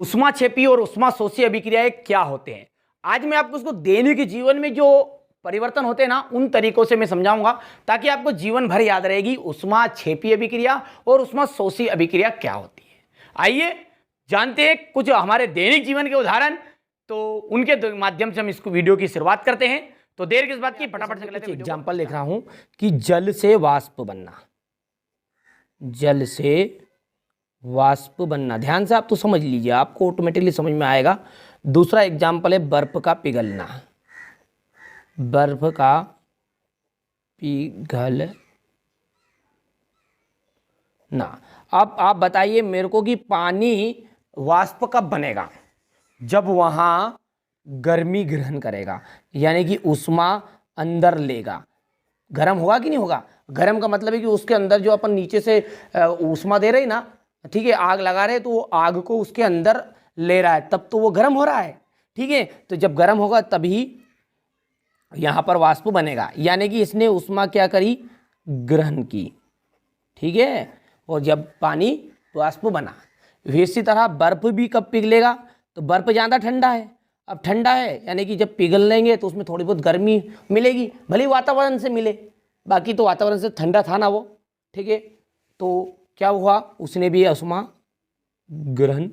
ऊष्माक्षेपी और ऊष्माशोषी अभिक्रियाएं क्या होते हैं। आज मैं आपको उसको दैनिक जीवन में जो परिवर्तन होते हैं ना, उन तरीकों से मैं समझाऊंगा ताकि आपको जीवन भर याद रहेगी ऊष्माक्षेपी अभिक्रिया और ऊष्माशोषी अभिक्रिया क्या होती है। आइए जानते हैं कुछ हमारे दैनिक जीवन के उदाहरण, तो उनके माध्यम से हम इसको वीडियो की शुरुआत करते हैं। तो देर किस बात की, फटाफट से लेते हैं। एग्जाम्पल लिख रहा हूं कि जल से वाष्प बनना, जल से वाष्प बनना, ध्यान से आप तो समझ लीजिए, आपको ऑटोमेटिकली समझ में आएगा। दूसरा एग्जाम्पल है बर्फ का पिघलना, बर्फ का पिघलना। अब आप बताइए मेरे को कि पानी वाष्प कब बनेगा, जब वहां गर्मी ग्रहण करेगा, यानी कि ऊष्मा अंदर लेगा। गर्म होगा कि नहीं होगा? गर्म का मतलब है कि उसके अंदर जो अपन नीचे से ऊष्मा दे रहे ना, ठीक है, आग लगा रहे तो वो आग को उसके अंदर ले रहा है, तब तो वो गर्म हो रहा है। ठीक है, तो जब गर्म होगा तभी यहां पर वाष्प बनेगा, यानी कि इसने ऊष्मा क्या करी, ग्रहण की। ठीक है, और जब पानी वाष्प बना। इसी तरह बर्फ भी कब पिघलेगा, तो बर्फ ज़्यादा ठंडा है, अब ठंडा है यानी कि जब पिघल लेंगे तो उसमें थोड़ी बहुत गर्मी मिलेगी, भले ही वातावरण से मिले, बाकी तो वातावरण से ठंडा था ना वो। ठीक है, तो क्या हुआ, उसने भी ऊष्मा ग्रहण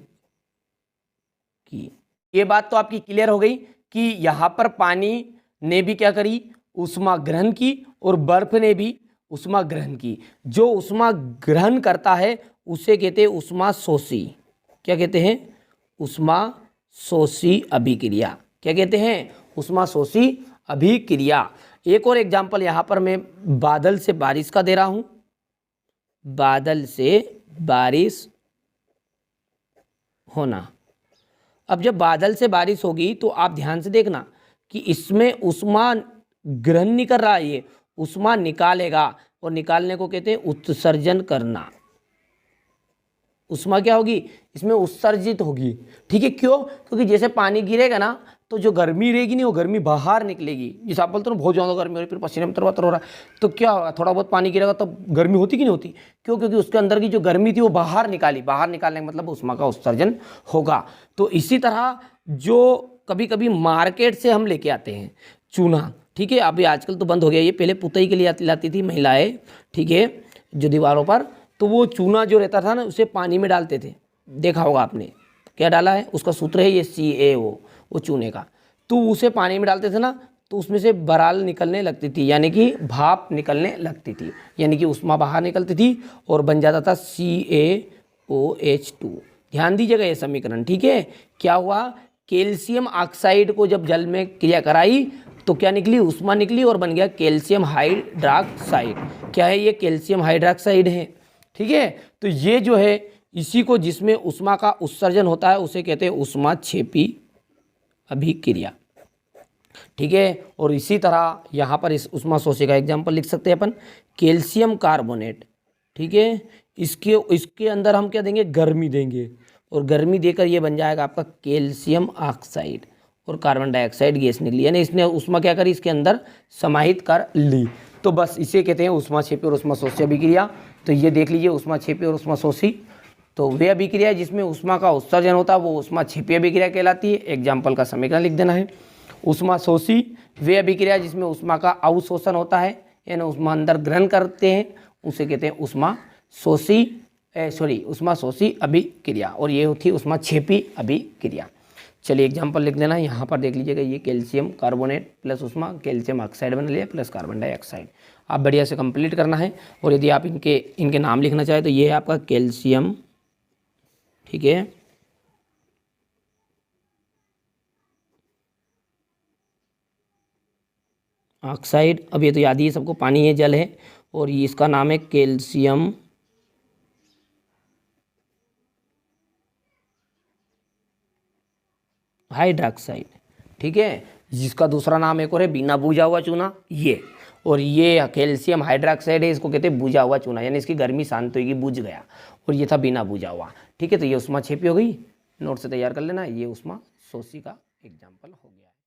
की। ये बात तो आपकी क्लियर हो गई कि यहाँ पर पानी ने भी क्या करी, ऊष्मा ग्रहण की, और बर्फ ने भी ऊष्मा ग्रहण की। जो ऊष्मा ग्रहण करता है उसे कहते हैं ऊष्माशोषी। क्या कहते हैं? ऊष्माशोषी अभिक्रिया। क्या कहते हैं? ऊष्माशोषी अभिक्रिया। एक और एग्जाम्पल यहाँ पर मैं बादल से बारिश का दे रहा हूँ। बादल से बारिश होना। अब जब बादल से बारिश होगी तो आप ध्यान से देखना कि इसमें ऊष्मा ग्रहण नहीं कर रहा है, ये ऊष्मा निकालेगा, और निकालने को कहते हैं उत्सर्जन करना। ऊष्मा क्या होगी, इसमें उत्सर्जित होगी। ठीक है, क्यों? क्योंकि जैसे पानी गिरेगा ना तो जो गर्मी रहेगी नहीं, वो गर्मी बाहर निकलेगी। जैसे आप बोलते हो बहुत ज़्यादा गर्मी हो रही, फिर पसीने में तरबतर हो रहा है, तो क्या होगा, थोड़ा बहुत पानी गिरेगा तो गर्मी होती कि नहीं होती? क्यों? क्योंकि उसके अंदर की जो गर्मी थी वो बाहर निकाली, बाहर निकालने का मतलब ऊष्मा का उत्सर्जन होगा। तो इसी तरह जो कभी कभी मार्केट से हम लेके आते हैं चूना, ठीक है, अभी आजकल तो बंद हो गया ये, पहले पुतई के लिए लाती थी महिलाएं, ठीक है, जो दीवारों पर, तो वो चूना जो रहता था ना उसे पानी में डालते थे, देखा होगा आपने। क्या डाला है, उसका सूत्र है ये CaO, वो चूने का। तो उसे पानी में डालते थे ना तो उसमें से बराल निकलने लगती थी, यानी कि भाप निकलने लगती थी, यानी कि ऊष्मा बाहर निकलती थी और बन जाता था CaOH2। ध्यान दीजिएगा ये समीकरण। ठीक है, क्या हुआ, कैल्शियम ऑक्साइड को जब जल में क्रिया कराई तो क्या निकली, ऊष्मा निकली और बन गया कैल्शियम हाइड्रॉक्साइड। क्या है ये, कैल्शियम हाइड्रॉक्साइड है। ठीक है, तो ये जो है इसी को, जिसमें ऊष्मा का उत्सर्जन होता है, उसे कहते हैं ऊष्माक्षेपी अभिक्रिया। ठीक है, और इसी तरह यहाँ पर इस ऊष्माशोषी का एग्जाम्पल लिख सकते हैं अपन, कैल्शियम कार्बोनेट। ठीक है, इसके अंदर हम क्या देंगे, गर्मी देंगे, और गर्मी देकर ये बन जाएगा आपका कैल्शियम ऑक्साइड, और कार्बन डाइऑक्साइड गैस निकली, यानी इसने ऊष्मा क्या करी, इसके अंदर समाहित कर ली। तो बस इसे कहते हैं ऊष्माक्षेपी और ऊष्माशोषी अभिक्रिया। तो ये देख लीजिए, ऊष्माक्षेपी और ऊष्माशोषी, तो वे अभिक्रिया जिसमें ऊष्मा का उत्सर्जन होता है वो ऊष्माक्षेपी अभिक्रिया कहलाती है। एग्जाम्पल का समीकरण लिख देना है। ऊष्माशोषी वे अभिक्रिया जिसमें ऊष्मा का अवशोषण होता है, यानी ऊष्मा अंदर ग्रहण करते हैं, उसे कहते हैं ऊष्माशोषी अभिक्रिया, और ये होती है ऊष्माक्षेपी अभिक्रिया। चलिए एग्जाम्पल लिख देना, यहाँ पर देख लीजिएगा, ये कैल्शियम कार्बोनेट प्लस ऊष्मा, कैल्शियम ऑक्साइड बन लिया, प्लस कार्बन डाइऑक्साइड। आप बढ़िया से कंप्लीट करना है, और यदि आप इनके नाम लिखना चाहें तो ये है आपका कैल्शियम, ठीक है, ऑक्साइड, अब ये तो याद ही है सबको, पानी है, जल है, और ये इसका नाम है कैल्शियम हाइड्रॉक्साइड। ठीक है, जिसका दूसरा नाम एक और है बिना बुझा हुआ चूना, ये, और ये कैल्शियम हाइड्रॉक्साइड है, इसको कहते हैं बुझा हुआ चूना, यानी इसकी गर्मी शांत होगी, बुझ गया, और ये था बिना बुझा हुआ। ठीक है, तो ये ऊष्माक्षेपी हो गई, नोट से तैयार कर लेना, ये ऊष्माशोषी का एग्जाम्पल हो गया।